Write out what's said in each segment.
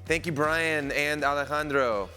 Thank you, Brian and Alejandro.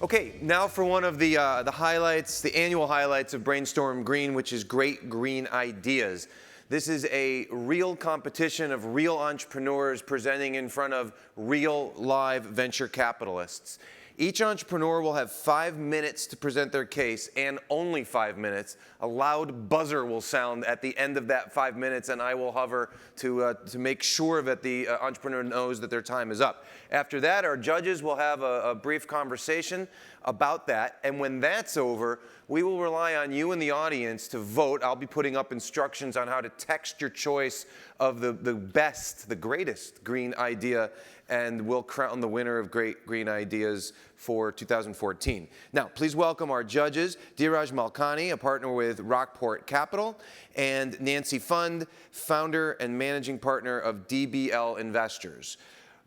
Okay, now for one of the highlights, the annual highlights of Brainstorm Green, which is Great Green Ideas. This is a real competition of real entrepreneurs presenting in front of real live venture capitalists. Each entrepreneur will have 5 minutes to present their case, and only 5 minutes. A loud buzzer will sound at the end of that 5 minutes, and I will hover to make sure that the entrepreneur knows that their time is up. After that, our judges will have a brief conversation about that, and when that's over, we will rely on you in the audience to vote. I'll be putting up instructions on how to text your choice of the best, the greatest green idea, and we'll crown the winner of Great Green Ideas for 2014. Now, please welcome our judges, Dhiraj Malkani, a partner with RockPort Capital, and Nancy Pfund, founder and managing partner of DBL Investors.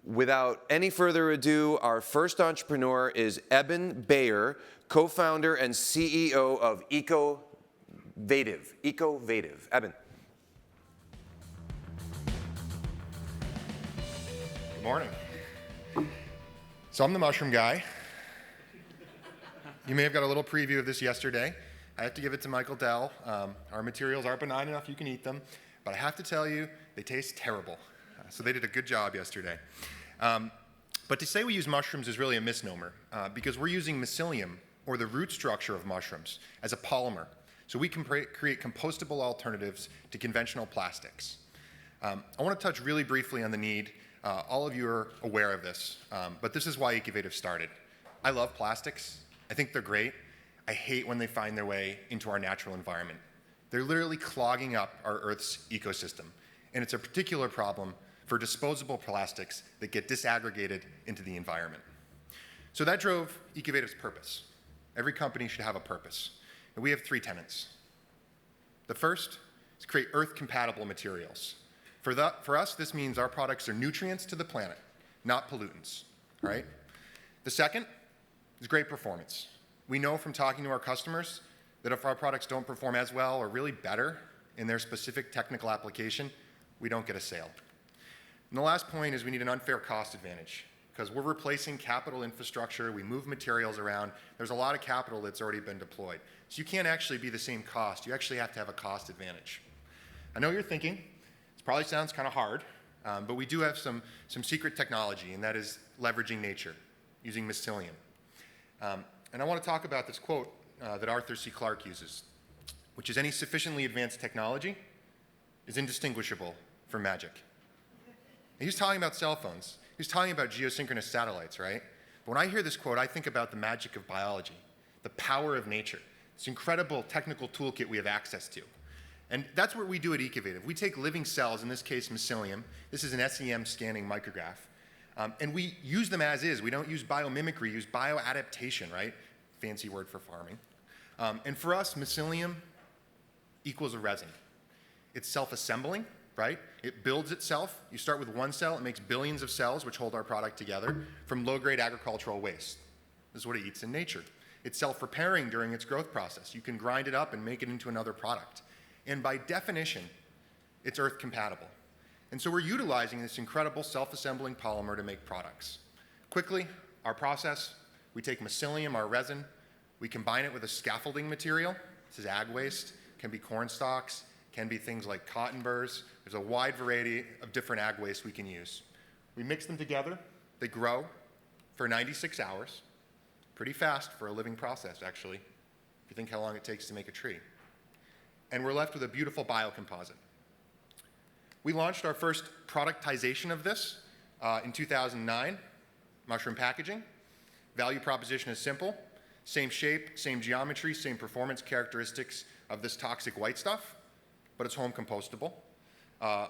Without any further ado, our first entrepreneur is Eben Bayer, co-founder and CEO of Ecovative. Eben. Good morning. So I'm the mushroom guy. You may have got a little preview of this yesterday. I have to give it to Michael Dell. Our materials aren't benign enough you can eat them, but I have to tell you, they taste terrible. So they did a good job yesterday. But to say we use mushrooms is really a misnomer because we're using mycelium, or the root structure of mushrooms, as a polymer. So we can create compostable alternatives to conventional plastics. I want to touch really briefly on the need. All of you are aware of this, but this is why Ecovative started. I love plastics. I think they're great. I hate when they find their way into our natural environment. They're literally clogging up our Earth's ecosystem, and it's a particular problem for disposable plastics that get disaggregated into the environment. So that drove Ecovative's purpose. Every company should have a purpose, and we have 3 tenets. The first is create Earth-compatible materials. For us, this means our products are nutrients to the planet, not pollutants, right? The second is great performance. We know from talking to our customers that if our products don't perform as well or really better in their specific technical application, we don't get a sale. And the last point is we need an unfair cost advantage because we're replacing capital infrastructure, we move materials around, there's a lot of capital that's already been deployed. So you can't actually be the same cost, you actually have to have a cost advantage. I know you're thinking, this probably sounds kind of hard, but we do have some secret technology, and that is leveraging nature, using mycelium. And I want to talk about this quote that Arthur C. Clarke uses, which is any sufficiently advanced technology is indistinguishable from magic. He was talking about cell phones. He was talking about geosynchronous satellites, right? But when I hear this quote, I think about the magic of biology, the power of nature, this incredible technical toolkit we have access to. And that's what we do at Ecovative. We take living cells, in this case mycelium. This is an SEM scanning micrograph. And we use them as is. We don't use biomimicry, we use bioadaptation, right? Fancy word for farming. And for us, mycelium equals a resin. It's self-assembling, right? It builds itself. You start with one cell, it makes billions of cells, which hold our product together, from low-grade agricultural waste. This is what it eats in nature. It's self-repairing during its growth process. You can grind it up and make it into another product. And by definition, it's Earth compatible. And so we're utilizing this incredible self-assembling polymer to make products. Quickly, our process, we take mycelium, our resin, we combine it with a scaffolding material. This is ag waste, can be corn stalks, can be things like cotton burrs. There's a wide variety of different ag waste we can use. We mix them together, they grow for 96 hours, pretty fast for a living process, actually, if you think how long it takes to make a tree. And we're left with a beautiful biocomposite. We launched our first productization of this in 2009, mushroom packaging. Value proposition is simple. Same shape, same geometry, same performance characteristics of this toxic white stuff, but it's home compostable.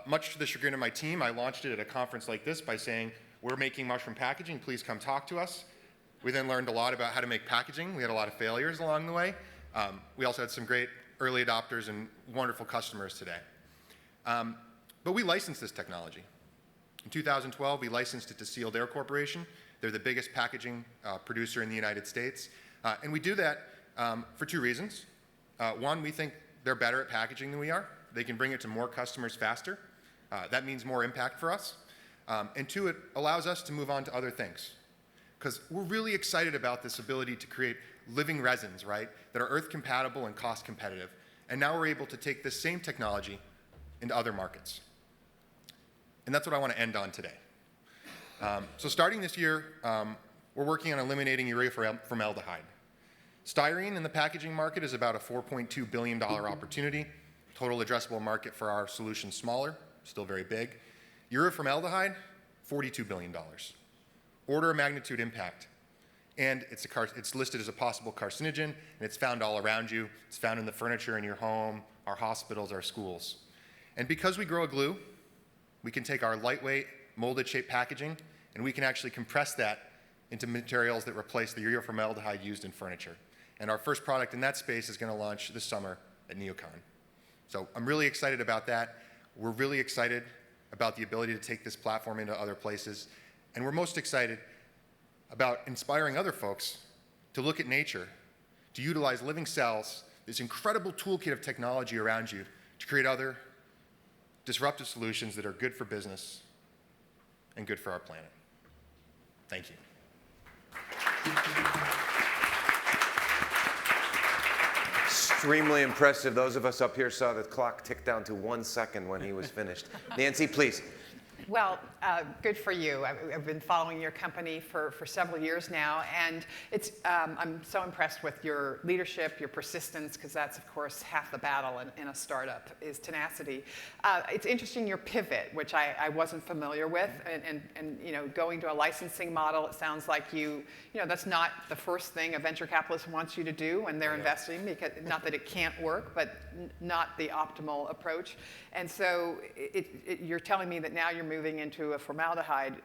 Much to the chagrin of my team, I launched it at a conference like this by saying, we're making mushroom packaging, please come talk to us. We then learned a lot about how to make packaging. We had a lot of failures along the way. We also had some great early adopters and wonderful customers today. But we licensed this technology. In 2012, we licensed it to Sealed Air Corporation. They're the biggest packaging producer in the United States. And we do that for 2 reasons. One, we think they're better at packaging than we are. They can bring it to more customers faster. That means more impact for us. And two, it allows us to move on to other things. Because we're really excited about this ability to create living resins, right, that are earth compatible and cost competitive. And now we're able to take this same technology into other markets. And that's what I want to end on today. So starting this year, we're working on eliminating urea formaldehyde. Styrene in the packaging market is about a $4.2 billion opportunity. Total addressable market for our solution smaller, still very big. Urea formaldehyde, $42 billion. Order of magnitude impact. And it's listed as a possible carcinogen, and it's found all around you. It's found in the furniture in your home, our hospitals, our schools. And because we grow a glue, we can take our lightweight, molded shape packaging, and we can actually compress that into materials that replace the urea formaldehyde used in furniture. And our first product in that space is going to launch this summer at NeoCon. So I'm really excited about that. We're really excited about the ability to take this platform into other places. And we're most excited about inspiring other folks to look at nature, to utilize living cells, this incredible toolkit of technology around you, to create other disruptive solutions that are good for business and good for our planet. Thank you. Extremely impressive. Those of us up here saw the clock tick down to 1 second when he was finished. Nancy, please. Well, good for you. I've been following your company for several years now, and I'm so impressed with your leadership, your persistence, because that's, of course, half the battle in a startup is tenacity. It's interesting your pivot, which I wasn't familiar with, and going to a licensing model. It sounds like that's not the first thing a venture capitalist wants you to do when they're investing, because not that it can't work, but not the optimal approach. And so you're telling me that now you're moving into a formaldehyde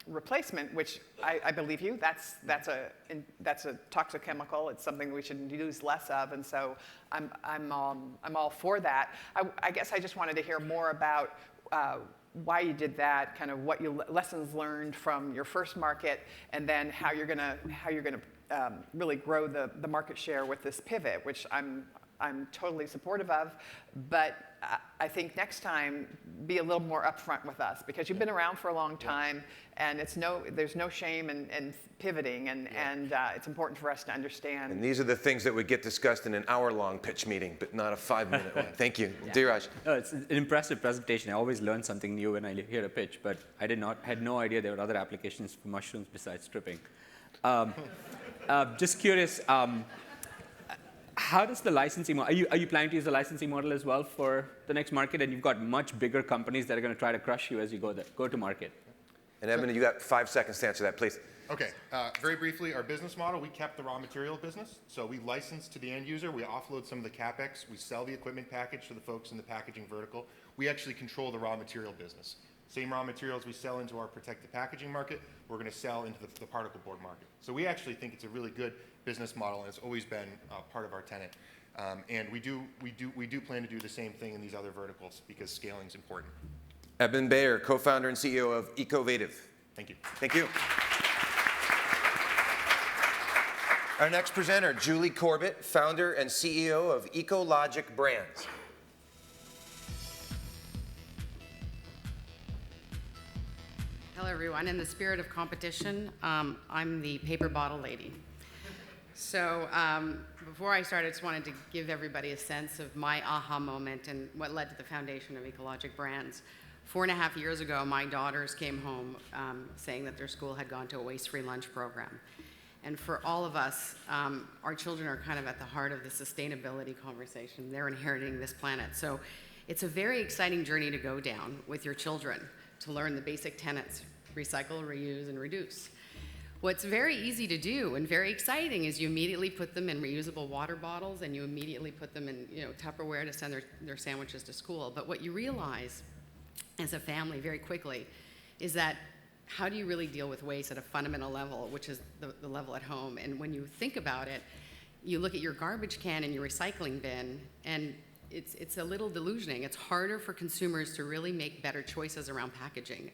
replacement, which I believe you. That's a toxic chemical. It's something we should use less of, and so I'm all for that. I guess I just wanted to hear more about why you did that, kind of what lessons learned from your first market, and then how you're gonna really grow the market share with this pivot, which I'm totally supportive of, but I think next time be a little more upfront with us, because you've been around for a long time, and there's no shame in pivoting, and it's important for us to understand. And these are the things that would get discussed in an hour-long pitch meeting, but not a 5-minute one. Thank you. Dhiraj. It's an impressive presentation. I always learn something new when I hear a pitch, but I had no idea there were other applications for mushrooms besides stripping. Just curious, how does the licensing model, are you planning to use the licensing model as well for the next market? And you've got much bigger companies that are going to try to crush you as you go to market. And Eben, you got 5 seconds to answer that, please. Okay, very briefly, our business model, we kept the raw material business. So we license to the end user, we offload some of the CapEx, we sell the equipment package to the folks in the packaging vertical. We actually control the raw material business. Same raw materials we sell into our protected packaging market, we're going to sell into the particle board market. So we actually think it's a really good business model, and it's always been part of our tenet. And we do plan to do the same thing in these other verticals, because scaling is important. Eben Bayer, co-founder and CEO of Ecovative. Thank you. Thank you. Our next presenter, Julie Corbett, founder and CEO of Ecologic Brands. Hello, everyone. In the spirit of competition, I'm the paper bottle lady. So before I started, I just wanted to give everybody a sense of my aha moment and what led to the foundation of Ecologic Brands. 4.5 years ago, my daughters came home saying that their school had gone to a waste-free lunch program. And for all of us, our children are kind of at the heart of the sustainability conversation. They're inheriting this planet. So it's a very exciting journey to go down with your children, to learn the basic tenets: recycle, reuse, and reduce. What's very easy to do and very exciting is you immediately put them in reusable water bottles, and you immediately put them in Tupperware to send their sandwiches to school. But what you realize as a family very quickly is that how do you really deal with waste at a fundamental level, which is the level at home? And when you think about it, you look at your garbage can and your recycling bin, and it's a little delusioning. It's harder for consumers to really make better choices around packaging.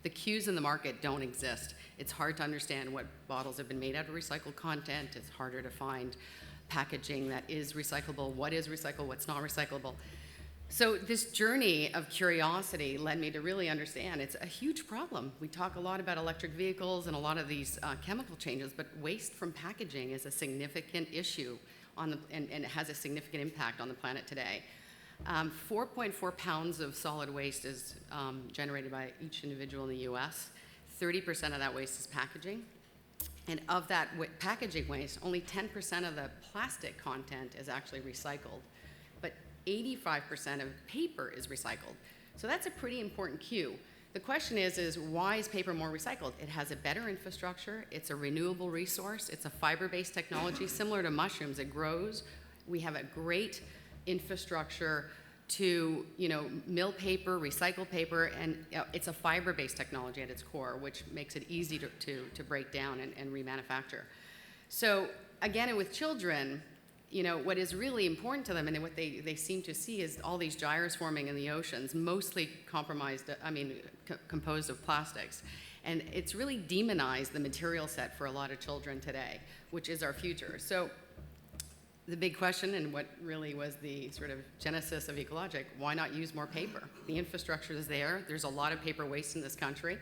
The cues in the market don't exist. It's hard to understand what bottles have been made out of recycled content. It's harder to find packaging that is recyclable, what is recyclable, what's not recyclable. So this journey of curiosity led me to really understand it's a huge problem. We talk a lot about electric vehicles and a lot of these chemical changes, but waste from packaging is a significant issue and it has a significant impact on the planet today. 4.4 pounds of solid waste is generated by each individual in the US. 30% of that waste is packaging. And of that packaging waste, only 10% of the plastic content is actually recycled. But 85% of paper is recycled. So that's a pretty important cue. The question is why is paper more recycled? It has a better infrastructure. It's a renewable resource. It's a fiber-based technology similar to mushrooms. It grows. We have a great infrastructure to mill paper, recycle paper, and it's a fiber-based technology at its core, which makes it easy to break down and remanufacture. So again, with children, what is really important to them and what they seem to see is all these gyres forming in the oceans, mostly composed of plastics. And it's really demonized the material set for a lot of children today, which is our future. So the big question, and what really was the sort of genesis of Ecologic, why not use more paper? The infrastructure is there. There's a lot of paper waste in this country.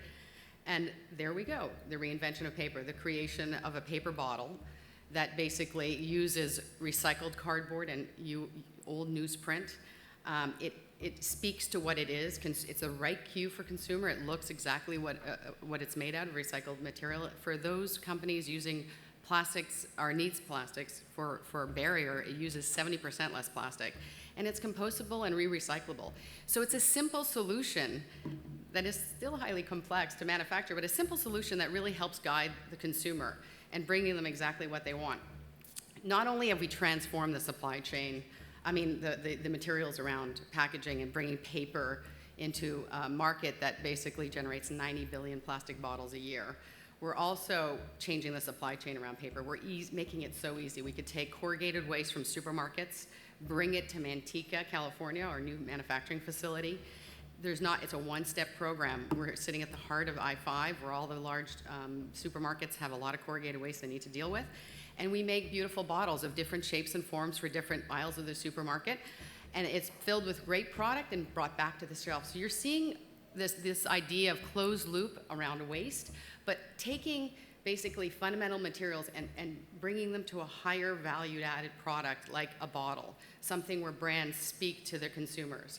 And there we go, the reinvention of paper, the creation of a paper bottle that basically uses recycled cardboard and old newsprint. It speaks to what it is. It's a right cue for consumer. It looks exactly what it's made out of, recycled material. For those companies using plastics, or needs plastics for barrier, it uses 70% less plastic. And it's compostable and re-recyclable. So it's a simple solution that is still highly complex to manufacture, but a simple solution that really helps guide the consumer and bringing them exactly what they want. Not only have we transformed the supply chain, the materials around packaging and bringing paper into a market that basically generates 90 billion plastic bottles a year, we're also changing the supply chain around paper. We're making it so easy. We could take corrugated waste from supermarkets, bring it to Manteca, California, our new manufacturing facility. It's a one-step program. We're sitting at the heart of I-5, where all the large supermarkets have a lot of corrugated waste they need to deal with. And we make beautiful bottles of different shapes and forms for different aisles of the supermarket. And it's filled with great product and brought back to the shelf. So you're seeing this idea of closed loop around waste, but taking basically fundamental materials and bringing them to a higher value-added product like a bottle, something where brands speak to their consumers.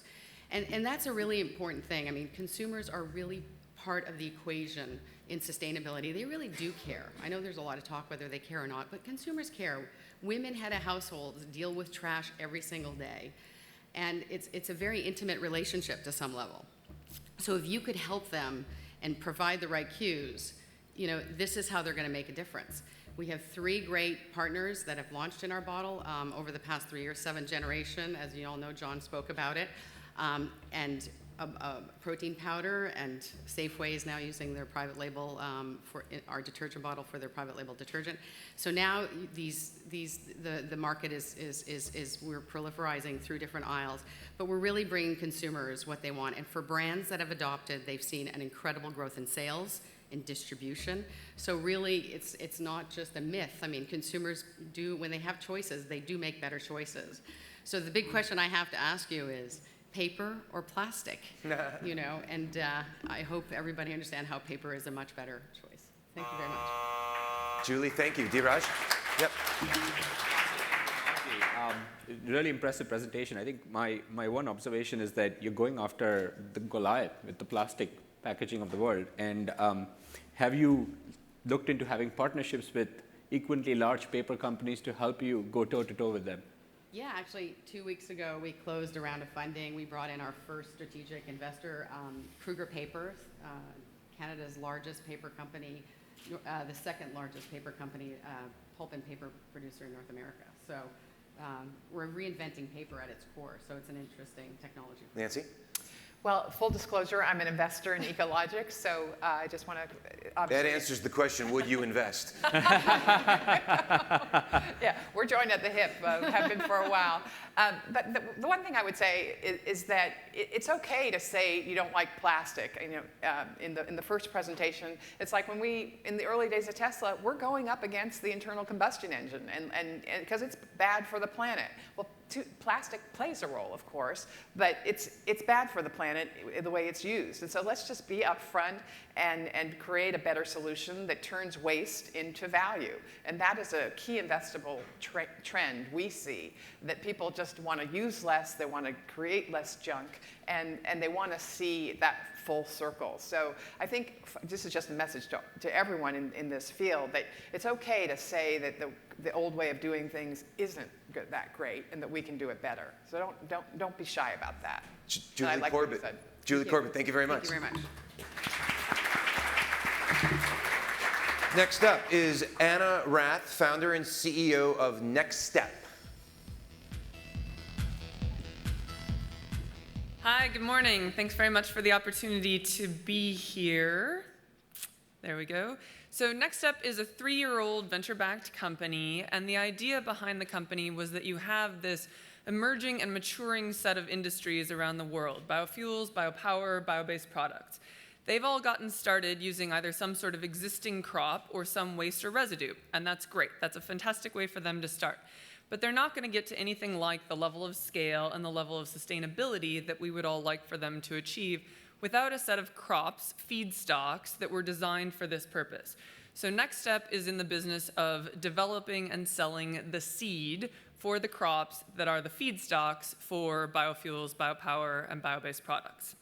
And that's a really important thing. Consumers are really part of the equation in sustainability. They really do care. I know there's a lot of talk whether they care or not, but consumers care. Women head of households deal with trash every single day. And it's a very intimate relationship to some level. So if you could help them and provide the right cues, this is how they're going to make a difference. We have 3 great partners that have launched in our bottle over the past 3 years. 7th Generation, as you all know, John spoke about it. And protein powder, and Safeway is now using their private label for our detergent bottle for their private label detergent. So now the market is we're proliferizing through different aisles, but we're really bringing consumers what they want. And for brands that have adopted, they've seen an incredible growth in sales, in distribution. So really, it's not just a myth. Consumers do, when they have choices, they do make better choices. So the big question I have to ask you is, paper or plastic? And I hope everybody understands how paper is a much better choice. Thank you very much. Julie, thank you. Dhiraj? Yep. Really impressive presentation. I think my one observation is that you're going after the Goliath with the plastic packaging of the world. And have you looked into having partnerships with equally large paper companies to help you go toe-to-toe with them? Yeah, actually, 2 weeks ago, we closed a round of funding. We brought in our first strategic investor, Kruger Papers, Canada's largest paper company, the 2nd largest paper company, pulp and paper producer in North America. So we're reinventing paper at its core, so it's an interesting technology. Nancy? Well, full disclosure, I'm an investor in Ecologic, so I just want to... That answers the question, would you invest? Yeah, we're joined at the hip, have been for a while. But the one thing I would say is that it's okay to say you don't like plastic. In the first presentation, it's like when in the early days of Tesla, we're going up against the internal combustion engine, and because it's bad for the planet. Well, plastic plays a role, of course, but it's bad for the planet the way it's used. And so let's just be upfront and create a better solution that turns waste into value. And that is a key investable trend we see, that people just want to use less, they want to create less junk, and they want to see that full circle. So I think this is just a message to everyone in this field, that it's okay to say that the old way of doing things isn't that great, and that we can do it better. So don't be shy about that. Julie Corbett. Julie Corbett, thank you very much. Thank you very much. Next up is Anna Rath, founder and CEO of NextSteppe. Hi, good morning. Thanks very much for the opportunity to be here. There we go. So NextStep is a 3-year-old venture-backed company, and the idea behind the company was that you have this emerging and maturing set of industries around the world: biofuels, biopower, bio-based products. They've all gotten started using either some sort of existing crop or some waste or residue, and that's great. That's a fantastic way for them to start. But they're not going to get to anything like the level of scale and the level of sustainability that we would all like for them to achieve without a set of crops, feedstocks, that were designed for this purpose. So NextStep is in the business of developing and selling the seed for the crops that are the feedstocks for biofuels, biopower, and bio-based products.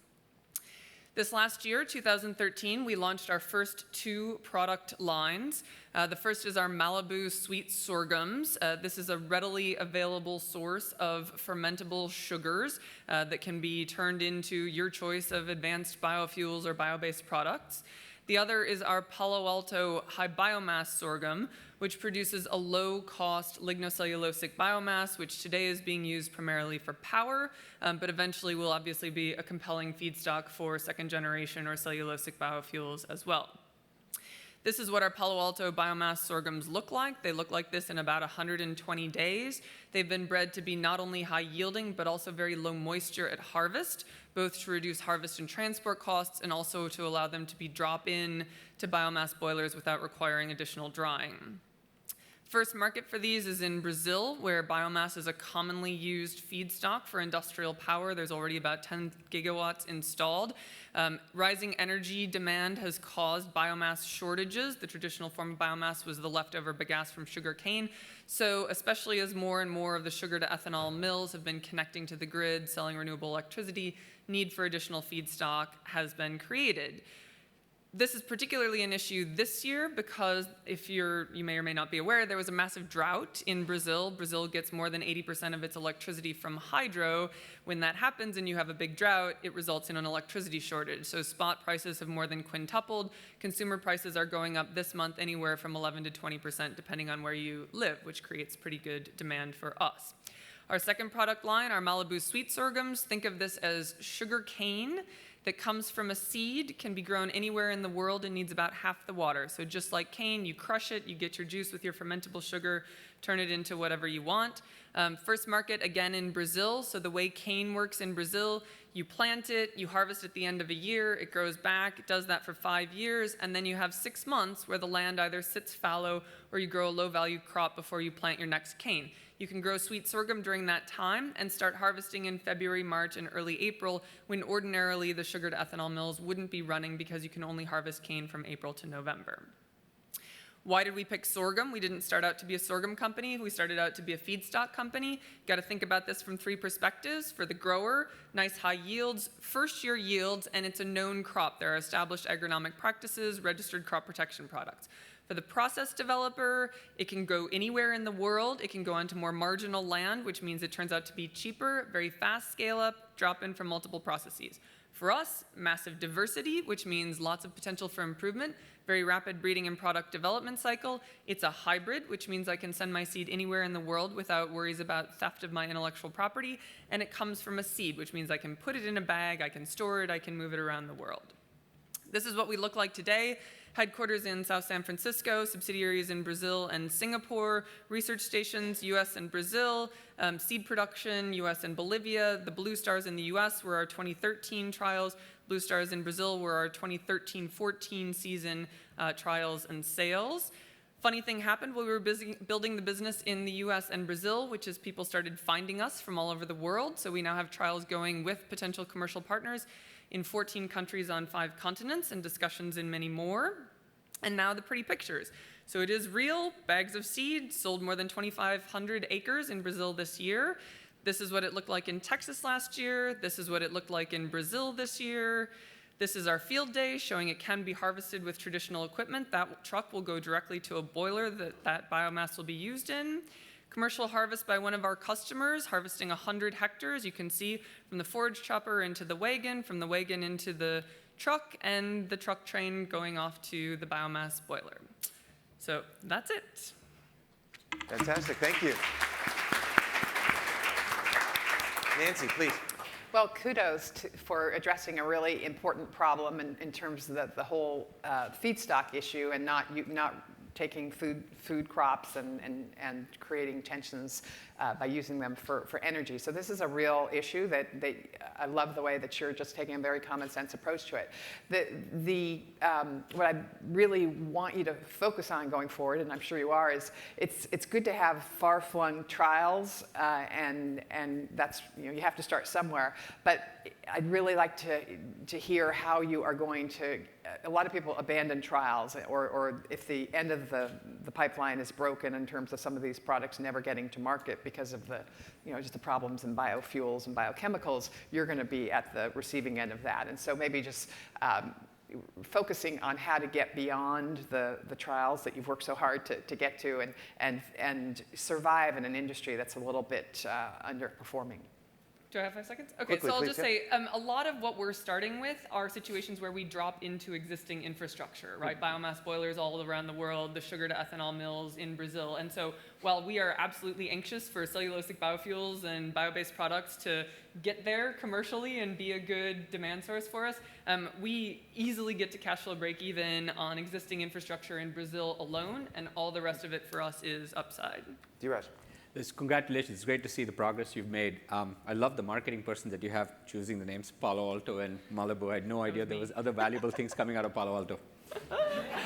This last year, 2013, we launched our first 2 product lines. The first is our Malibu sweet sorghums. This is a readily available source of fermentable sugars that can be turned into your choice of advanced biofuels or bio-based products. The other is our Palo Alto high biomass sorghum, which produces a low-cost lignocellulosic biomass, which today is being used primarily for power, but eventually will obviously be a compelling feedstock for second-generation or cellulosic biofuels as well. This is what our Palo Alto biomass sorghums look like. They look like this in about 120 days. They've been bred to be not only high-yielding, but also very low moisture at harvest, both to reduce harvest and transport costs, and also to allow them to be drop-in to biomass boilers without requiring additional drying. First market for these is in Brazil, where biomass is a commonly used feedstock for industrial power. There's already about 10 gigawatts installed. Rising energy demand has caused biomass shortages. The traditional form of biomass was the leftover bagasse from sugar cane. So especially as more and more of the sugar to ethanol mills have been connecting to the grid, selling renewable electricity, need for additional feedstock has been created. This is particularly an issue this year because you may or may not be aware, there was a massive drought in Brazil. Brazil gets more than 80% of its electricity from hydro. When that happens and you have a big drought, it results in an electricity shortage. So spot prices have more than quintupled. Consumer prices are going up this month anywhere from 11 to 20% depending on where you live, which creates pretty good demand for us. Our second product line, our Malibu sweet sorghums, think of this as sugar cane that comes from a seed, can be grown anywhere in the world and needs about half the water. So just like cane, you crush it, you get your juice with your fermentable sugar, turn it into whatever you want. First market, again, in Brazil. So the way cane works in Brazil, you plant it, you harvest at the end of a year, it grows back, it does that for 5 years, and then you have 6 months where the land either sits fallow or you grow a low-value crop before you plant your next cane. You can grow sweet sorghum during that time and start harvesting in February, March, and early April, when ordinarily the sugar to ethanol mills wouldn't be running because you can only harvest cane from April to November. Why did we pick sorghum? We didn't start out to be a sorghum company. We started out to be a feedstock company. You got to think about this from 3 perspectives. For the grower, nice high yields, first-year yields, and it's a known crop. There are established agronomic practices, registered crop protection products. For the process developer, it can go anywhere in the world. It can go onto more marginal land, which means it turns out to be cheaper, very fast scale up, drop in from multiple processes. For us, massive diversity, which means lots of potential for improvement, very rapid breeding and product development cycle. It's a hybrid, which means I can send my seed anywhere in the world without worries about theft of my intellectual property. And it comes from a seed, which means I can put it in a bag, I can store it, I can move it around the world. This is what we look like today. Headquarters in South San Francisco, subsidiaries in Brazil and Singapore, research stations, US and Brazil, seed production, US and Bolivia. The blue stars in the US were our 2013 trials. Blue stars in Brazil were our 2013-14 season trials and sales. Funny thing happened while we were busy building the business in the US and Brazil, which is people started finding us from all over the world. So we now have trials going with potential commercial partners in 14 countries on 5 continents and discussions in many more. And now the pretty pictures. So it is real, bags of seed, sold more than 2,500 acres in Brazil this year. This is what it looked like in Texas last year. This is what it looked like in Brazil this year. This is our field day showing it can be harvested with traditional equipment. That truck will go directly to a boiler that biomass will be used in. Commercial harvest by one of our customers, harvesting 100 hectares. You can see from the forage chopper into the wagon, from the wagon into the truck, and the truck train going off to the biomass boiler. So that's it. Fantastic, thank you. Nancy, please. Well, kudos for addressing a really important problem in terms of the whole feedstock issue and not taking food crops and creating tensions by using them for energy. So this is a real issue that I love the way that you're just taking a very common sense approach to it. What I really want you to focus on going forward, and I'm sure you are, is it's good to have far-flung trials, and that's, you have to start somewhere. But I'd really like to hear how you are going to. A lot of people abandon trials, or if the end of the pipeline is broken in terms of some of these products never getting to market because of just the problems in biofuels and biochemicals, you're going to be at the receiving end of that. And so maybe just focusing on how to get beyond the trials that you've worked so hard to get to and survive in an industry that's a little bit underperforming. Do I have 5 seconds? Okay, Quickly, so I'll please, just say a lot of what we're starting with are situations where we drop into existing infrastructure, right? Biomass boilers all around the world, the sugar to ethanol mills in Brazil. And so while we are absolutely anxious for cellulosic biofuels and bio-based products to get there commercially and be a good demand source for us, we easily get to cash flow break even on existing infrastructure in Brazil alone, and all the rest of it for us is upside. Dhiraj. Congratulations. It's great to see the progress you've made. I love the marketing person that you have choosing the names Palo Alto and Malibu. I had no idea there was other valuable things coming out of Palo Alto.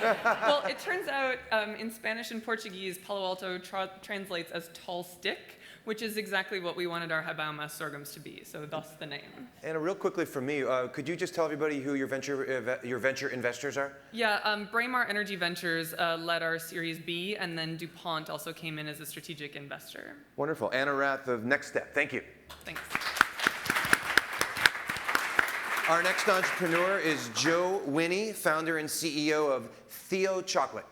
Well, it turns out in Spanish and Portuguese, Palo Alto translates as tall stick, which is exactly what we wanted our high biomass sorghums to be, so thus the name. Anna, real quickly from me, could you just tell everybody who your venture investors are? Yeah, Braemar Energy Ventures led our Series B, and then DuPont also came in as a strategic investor. Wonderful. Anna Rath of NextStep. Thank you. Thanks. Our next entrepreneur is Joe Whinney, founder and CEO of Theo Chocolate.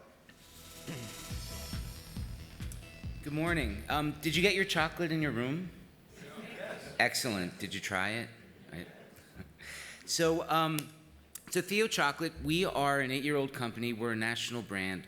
Good morning. Did you get your chocolate in your room? Yes. Excellent. Did you try it? Right. So Theo Chocolate, we are an 8-year-old company. We're a national brand.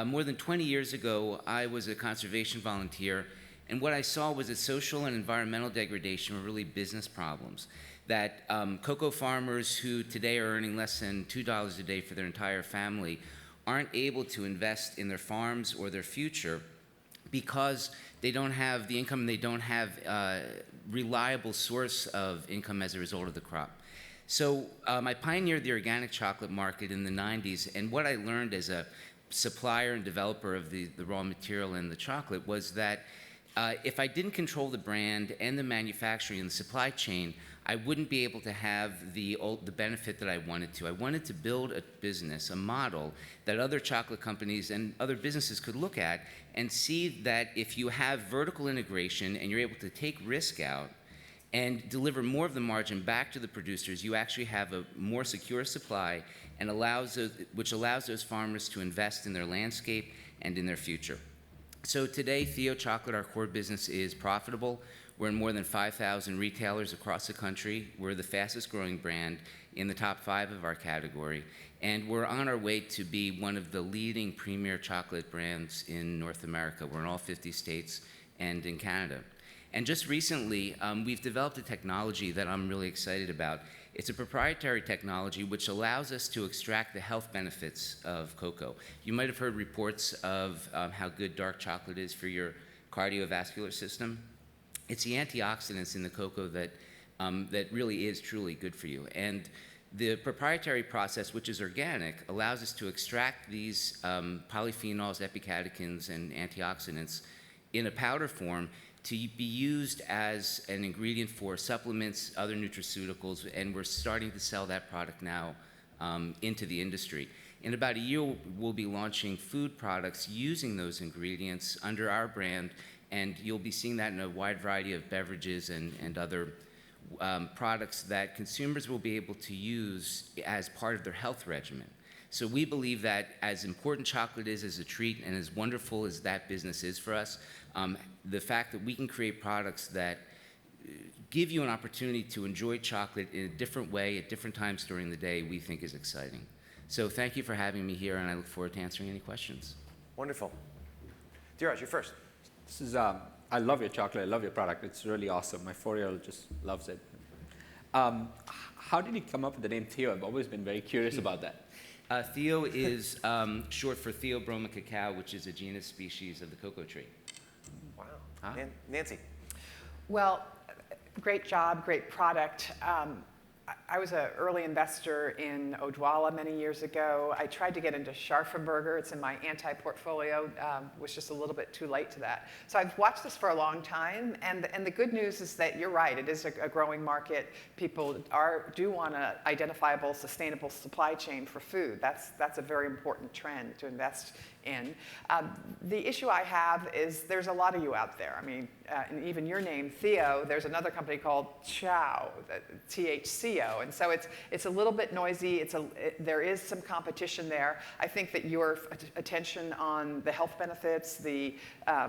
More than 20 years ago, I was a conservation volunteer, and what I saw was that social and environmental degradation were really business problems. That cocoa farmers who today are earning less than $2 a day for their entire family aren't able to invest in their farms or their future because they don't have the income, they don't have a reliable source of income as a result of the crop. So I pioneered the organic chocolate market in the 90s, and what I learned as a supplier and developer of the raw material and the chocolate was that if I didn't control the brand and the manufacturing and the supply chain, I wouldn't be able to have the benefit that I wanted to. I wanted to build a business, a model that other chocolate companies and other businesses could look at and see that if you have vertical integration and you're able to take risk out and deliver more of the margin back to the producers, you actually have a more secure supply and which allows those farmers to invest in their landscape and in their future. So today, Theo Chocolate, our core business, is profitable. We're in more than 5,000 retailers across the country. We're the fastest growing brand in the top 5 of our category. And we're on our way to be one of the leading premier chocolate brands in North America. We're in all 50 states and in Canada. And just recently, we've developed a technology that I'm really excited about. It's a proprietary technology which allows us to extract the health benefits of cocoa. You might have heard reports of how good dark chocolate is for your cardiovascular system. It's the antioxidants in the cocoa that really is truly good for you. And The proprietary process, which is organic, allows us to extract these polyphenols, epicatechins, and antioxidants in a powder form to be used as an ingredient for supplements, other nutraceuticals, and we're starting to sell that product now into the industry. In about a year, we'll be launching food products using those ingredients under our brand, and you'll be seeing that in a wide variety of beverages and other products that consumers will be able to use as part of their health regimen. So we believe that as important chocolate is as a treat and as wonderful as that business is for us, the fact that we can create products that give you an opportunity to enjoy chocolate in a different way at different times during the day, we think is exciting. So thank you for having me here, and I look forward to answering any questions. Wonderful. Dhiraj, you're first. This is, I love your chocolate. I love your product. It's really awesome. My 4-year-old just loves it. How did you come up with the name Theo? I've always been very curious about that. Theo is short for Theobroma cacao, which is a genus species of the cocoa tree. Wow. Huh? Nancy. Well, great job, great product. I was an early investor in Odwalla many years ago. I tried to get into Scharfenberger. It's in my anti-portfolio. Was just a little bit too late to that. So I've watched this for a long time, and the good news is that you're right. It is a growing market. People do want an identifiable, sustainable supply chain for food. That's a very important trend to invest in. The issue I have is there's a lot of you out there. I mean, and even your name, Theo, there's another company called Chow, THCO, and so it's a little bit noisy. There is some competition there. I think that your attention on the health benefits, the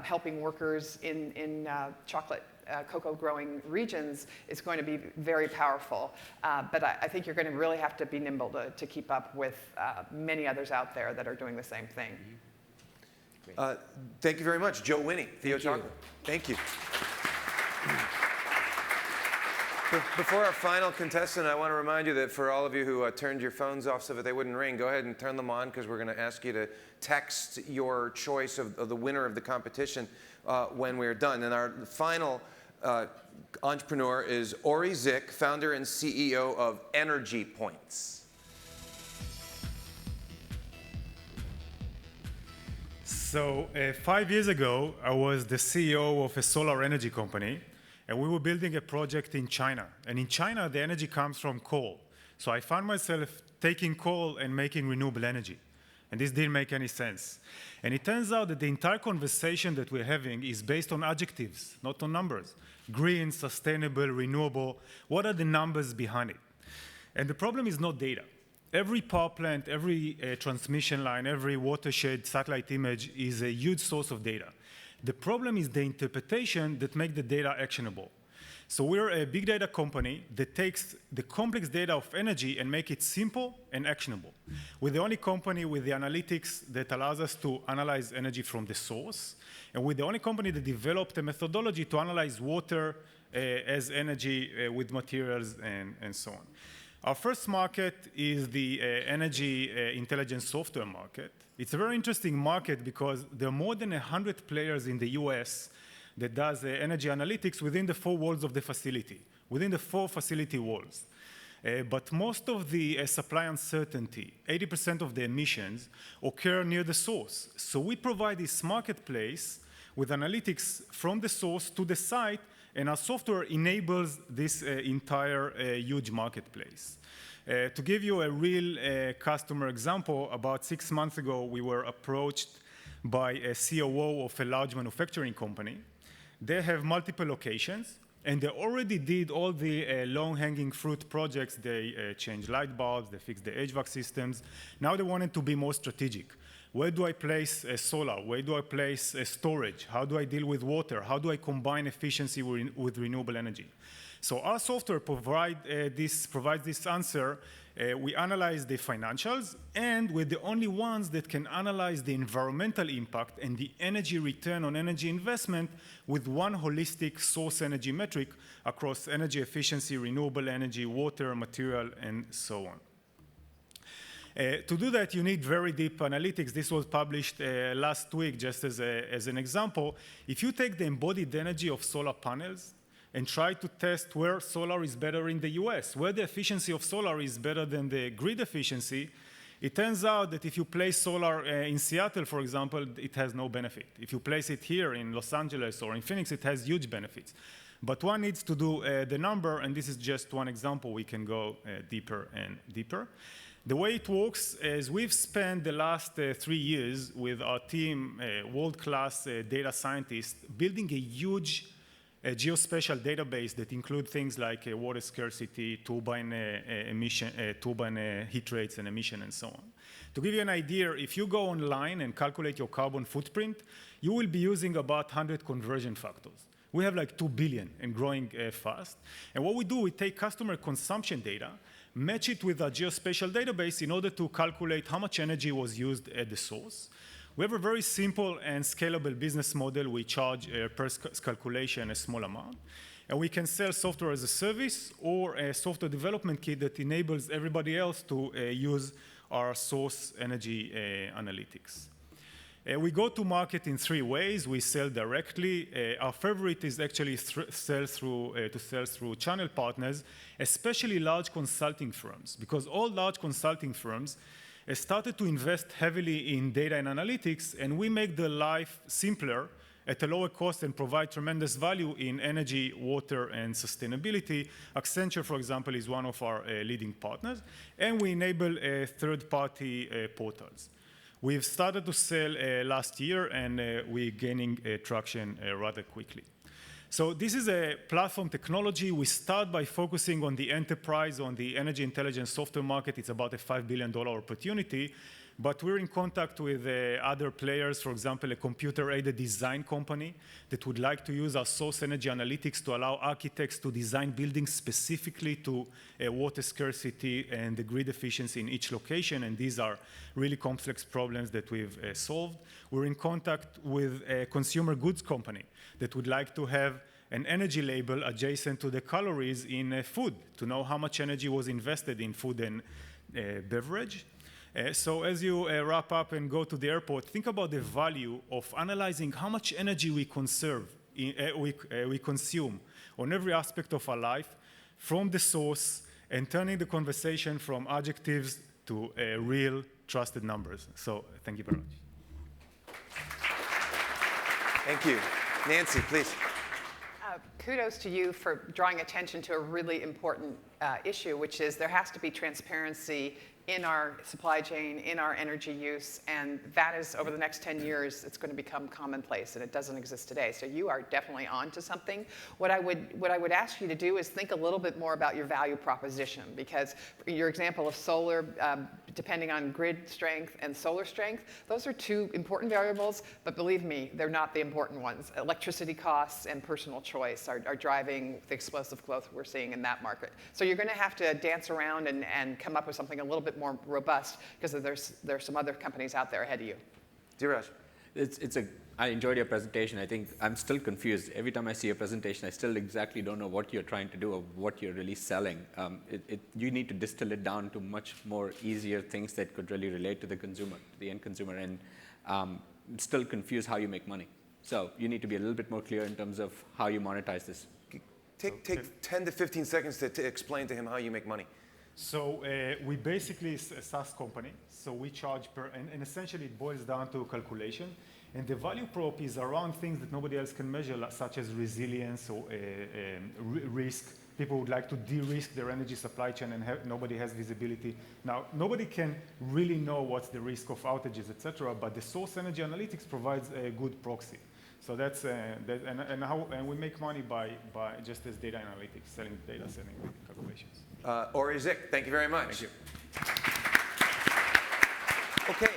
helping workers in chocolate cocoa growing regions is going to be very powerful. But I think you're going to really have to be nimble to keep up with many others out there that are doing the same thing. Thank you very much, Joe Whinney, Theo Chocolate. Thank you. Before our final contestant, I want to remind you that for all of you who turned your phones off so that they wouldn't ring, go ahead and turn them on, because we're going to ask you to text your choice of the winner of the competition when we're done. And our final entrepreneur is Ori Zick, founder and CEO of Energy Points. So 5 years ago, I was the CEO of a solar energy company, and we were building a project in China. And in China, the energy comes from coal. So I found myself taking coal and making renewable energy. And this didn't make any sense. And it turns out that the entire conversation that we're having is based on adjectives, not on numbers. Green, sustainable, renewable. What are the numbers behind it? And the problem is not data. Every power plant, every transmission line, every watershed satellite image is a huge source of data. The problem is the interpretation that makes the data actionable. So we're a big data company that takes the complex data of energy and make it simple and actionable. We're the only company with the analytics that allows us to analyze energy from the source. And we're the only company that developed a methodology to analyze water as energy with materials and so on. Our first market is the energy intelligence software market. It's a very interesting market because there are more than 100 players in the US that does energy analytics within the 4 walls of the facility, within the 4 facility walls. But most of the supply uncertainty, 80% of the emissions, occur near the source. So we provide this marketplace with analytics from the source to the site, and our software enables this entire huge marketplace. To give you a real customer example, about 6 months ago, we were approached by a COO of a large manufacturing company. They have multiple locations, and they already did all the long-hanging fruit projects. They changed light bulbs, they fixed the HVAC systems. Now they wanted to be more strategic. Where do I place solar? Where do I place storage? How do I deal with water? How do I combine efficiency with renewable energy? So our software provides this answer. We analyze the financials, and we're the only ones that can analyze the environmental impact and the energy return on energy investment with one holistic source energy metric across energy efficiency, renewable energy, water, material, and so on. To do that, you need very deep analytics. This was published last week, just as an example. If you take the embodied energy of solar panels, and tried to test where solar is better in the US, where the efficiency of solar is better than the grid efficiency. It turns out that if you place solar in Seattle, for example, it has no benefit. If you place it here in Los Angeles or in Phoenix, it has huge benefits. But one needs to do the number, and this is just one example. We can go deeper and deeper. The way it works is we've spent the last 3 years with our team, world-class data scientists, building a huge geospatial database that includes things like water scarcity, turbine heat rates and emission, and so on. To give you an idea, if you go online and calculate your carbon footprint, you will be using about 100 conversion factors. We have like 2 billion and growing fast. And what we do, we take customer consumption data, match it with a geospatial database in order to calculate how much energy was used at the source. We have a very simple and scalable business model. We charge per calculation a small amount. And we can sell software as a service or a software development kit that enables everybody else to use our source energy analytics. We go to market in 3 ways. We sell directly. Our favorite is actually to sell through channel partners, especially large consulting firms, because all large consulting firms started to invest heavily in data and analytics, and we make their life simpler at a lower cost and provide tremendous value in energy, water, and sustainability. Accenture, for example, is one of our leading partners, and we enable third-party portals. We've started to sell last year, and we're gaining traction rather quickly. So this is a platform technology. We start by focusing on the enterprise, on the energy intelligence software market. It's about a $5 billion opportunity. But we're in contact with other players, for example, a computer-aided design company that would like to use our source energy analytics to allow architects to design buildings specifically to water scarcity and the grid efficiency in each location. And these are really complex problems that we've solved. We're in contact with a consumer goods company that would like to have an energy label adjacent to the calories in food to know how much energy was invested in food and beverage. So as you wrap up and go to the airport, think about the value of analyzing how much energy we consume on every aspect of our life from the source and turning the conversation from adjectives to real trusted numbers. So thank you very much. Thank you. Nancy, please. Kudos to you for drawing attention to a really important issue, which is there has to be transparency in our supply chain, in our energy use, and that is, over the next 10 years, it's going to become commonplace, and it doesn't exist today. So you are definitely on to something. What I would ask you to do is think a little bit more about your value proposition, because your example of solar, depending on grid strength and solar strength, those are 2 important variables, but believe me, they're not the important ones. Electricity costs and personal choice are driving the explosive growth we're seeing in that market. So you're going to have to dance around and come up with something a little bit more robust, because there's some other companies out there ahead of you. Dhiraj. I enjoyed your presentation. I think I'm still confused. Every time I see a presentation, I still exactly don't know what you're trying to do or what you're really selling. You need to distill it down to much more easier things that could really relate to the consumer, to the end consumer, and still confused how you make money. So you need to be a little bit more clear in terms of how you monetize this. Take 10 to 15 seconds to explain to him how you make money. So we basically is a SaaS company. So we charge per, and essentially it boils down to calculation. And the value prop is around things that nobody else can measure, such as resilience or risk. People would like to de-risk their energy supply chain, and nobody has visibility. Now, nobody can really know what's the risk of outages, et cetera, but the source energy analytics provides a good proxy. So that's, and we make money by just as data analytics, selling data, selling calculations. Ori Zik, thank you very much. Thank you. Okay.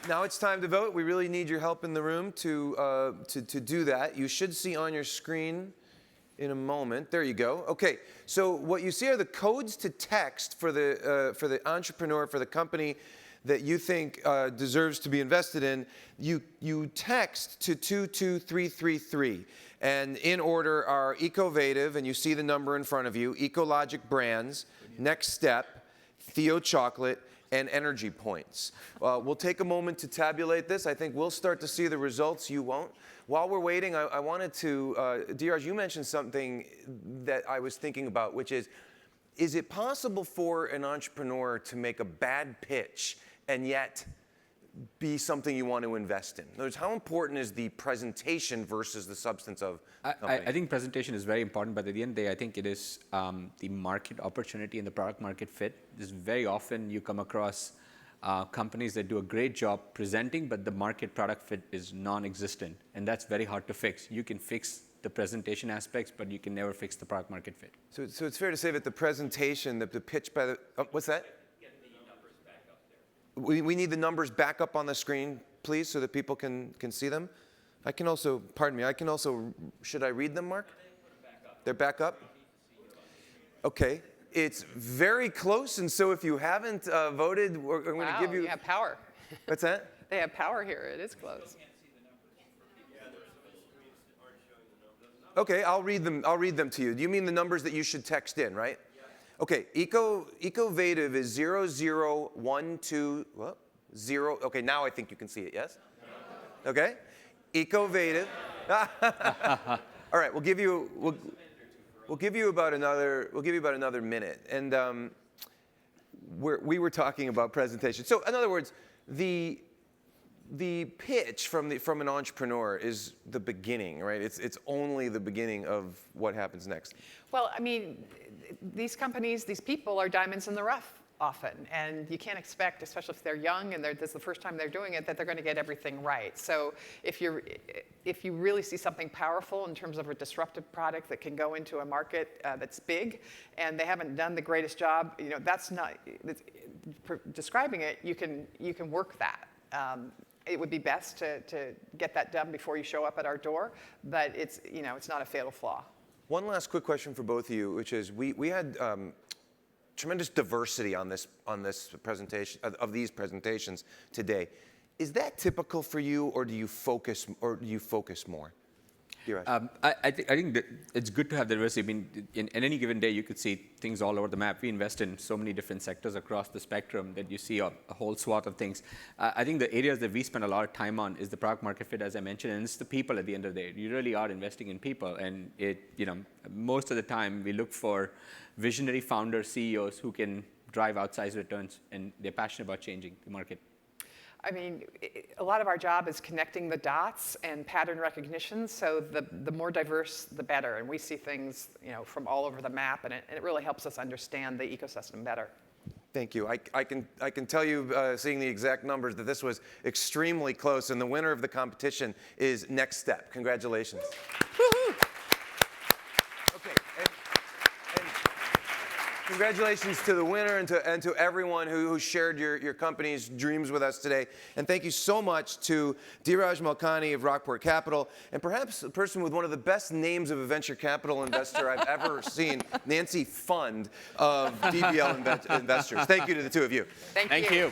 Now it's time to vote. We really need your help in the room to do that. You should see on your screen in a moment. There you go. Okay. So what you see are the codes to text for the entrepreneur, for the company that you think deserves to be invested in. You text to 22333. And in order are Ecovative, and you see the number in front of you, Ecologic Brands, NextSteppe, Theo Chocolate, and energy points. We'll take a moment to tabulate this. I think we'll start to see the results. You won't. While we're waiting, I wanted to, Dhiraj, you mentioned something that I was thinking about, which is it possible for an entrepreneur to make a bad pitch and yet be something you want to invest in? In other words, how important is the presentation versus the substance of the company? I think presentation is very important, but at the end of the day, I think it is the market opportunity and the product market fit. Is very often you come across companies that do a great job presenting, but the market product fit is non-existent, and that's very hard to fix. You can fix the presentation aspects, but you can never fix the product market fit. So it's fair to say that the presentation, the pitch by the, what's that? We need the numbers back up on the screen, please, so that people can see them. I can also, pardon me, I can also, should I read them, Mark? They're back up? Okay. It's very close, and so if you haven't voted, I'm going to give you... you have power. What's that? They have power here. It is close. Okay, I'll read them to you. Do you mean the numbers that you should text in, right? Okay, Ecovative is 0012, what? 0, okay, now I think you can see it, yes? Okay, Ecovative. All right, we'll give you about another minute. And we were talking about presentation. So in other words, the pitch from an entrepreneur is the beginning, right? It's only the beginning of what happens next. Well, I mean, these companies, these people are diamonds in the rough often, and you can't expect, especially if they're young and this is the first time they're doing it, that they're going to get everything right. So if you really see something powerful in terms of a disruptive product that can go into a market that's big, and they haven't done the greatest job, you know, that's not describing it. You can work that. It would be best to get that done before you show up at our door, but it's not a fatal flaw. One last quick question for both of you, which is we had tremendous diversity on this presentation of these presentations today. Is that typical for you, or do you focus more? I think that it's good to have the diversity. I mean, in any given day, you could see things all over the map. We invest in so many different sectors across the spectrum that you see a whole swath of things. I think the areas that we spend a lot of time on is the product market fit, as I mentioned, and it's the people at the end of the day. You really are investing in people, and most of the time we look for visionary founders, CEOs who can drive outsized returns, and they're passionate about changing the market. I mean, a lot of our job is connecting the dots and pattern recognition, so the more diverse, the better. And we see things, from all over the map, and it really helps us understand the ecosystem better. Thank you. I can tell you, seeing the exact numbers, that this was extremely close, and the winner of the competition is NextStep. Congratulations. Woo-hoo! Okay. And congratulations to the winner and to everyone who shared your company's dreams with us today. And thank you so much to Dhiraj Malkani of RockPort Capital, and perhaps a person with one of the best names of a venture capital investor I've ever seen, Nancy Pfund of DBL Investors. Thank you to the two of you. Thank you. Thank you.